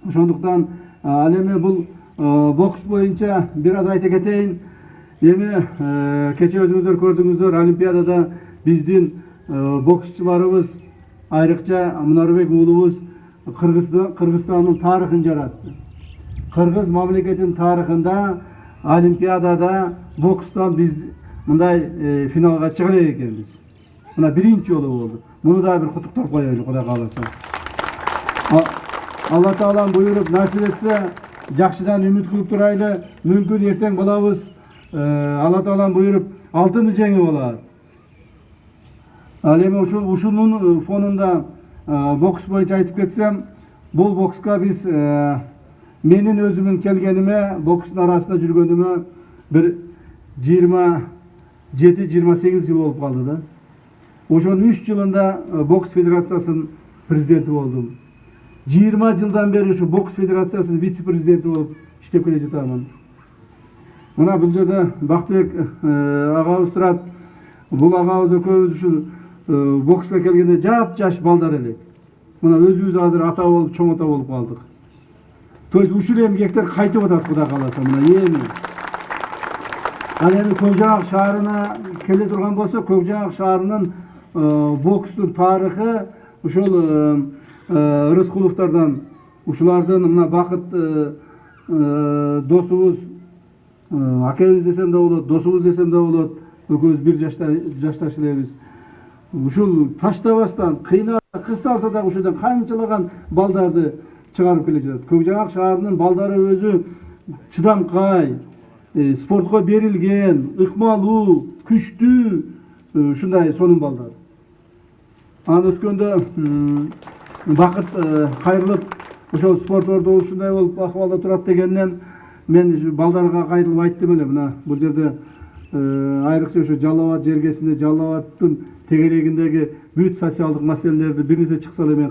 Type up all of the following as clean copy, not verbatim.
Ошондуктан ал эми бул бокс боюнча бир аз айта кетейин. Эми кече өзүңүздөр көрдүңүздөр, Олимпиадада биздин боксчуларыбыз, айрыкча Мунарбек уулубуз Кыргызстандын тарыхын жаратты. Кыргыз мамлекетинин тарыхында Олимпиадада бокстан биз мындай финалга чыга элек экенбиз. Мына биринчи жолу болду. Муну да бир куттуктап коелу, Кудай кааласа. Алла Таалам буйруп насип этсе, жакшыдан үмүт кылып турайлы. Мүмкүн эртең болобуз. Алла Таалам буйруп алтын жеңип болот. Ал эми ушунун фонунда бокс боюнча айтып кетсем, бул бокска биз менин өзүмүн келгениме, бокстун арасында жүргөнүмө бир 27-28 жыл болуп калды да. Ошонун 3 жылында бокс федерациясынын президенти болдум. 20 жылдан бери ушу бокс федерациясынын вице-президенти болуп иштеп келе жатамын. Мына бул жерде Бактыбек агабыз турат. Бул агабыз экөөбүз ушу бокска келгенде жаш балдар элек. Мына өзүбүз азыр ата болуп, чоң ата болуп калдык. То есть ушул эмгектер кайтып атат, Кудай кааласа, мына эми. Ал эми Көкжайык шаарына келе турган болсо, Көкжайык шаарынын бокстун тарыхы ушул Рыскуловдордон, ушулардын мына Бакыт досубуз, акебиз десем да болот, досубуз десем да болот, экөөбүз бир жашташ элебиз. Ушул таштабастан, кыйнап, кысталса да ушудан канчалаган балдарды чыгарып келе жатат. Көкжайык шаарынын балдары өзү чыдамкай, спортко берилген, ыкмалуу, күчтүү, ушундай сонун балдар. Анан өткөндө Бакыт кайрылып, ошол спорт ордо ушундай болуп акыбалда турат дегенден мен балдарга кайрылып айттым эле, мына бул жерде айрыкча ошо Жалал Абад жергесинде, Жалал Абадтын тегерегиндеги бүт социалдык маселелерди бир нерсе чыкса эле мен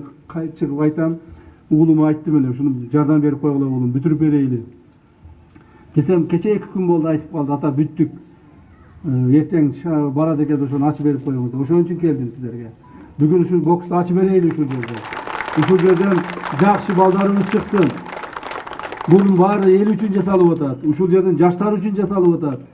чыгып айтам. Уулума айттым эле, ушуну жардам берип койгула уулум, бүтүрүп берейли десем, кече 2 күн болду айтып калды, ата бүттүк, эртең барат экен, ошону ачып берип коюңуз. Ошон үчүн келдим силерге. Бүгүн ушул боксту ачып берейли ушул жерде. Ушул жерден жакшы балдарыбыз чыксын. Bunun баары эл үчүн жасалып атат. Ушул жерден жаштар үчүн жасалып атат.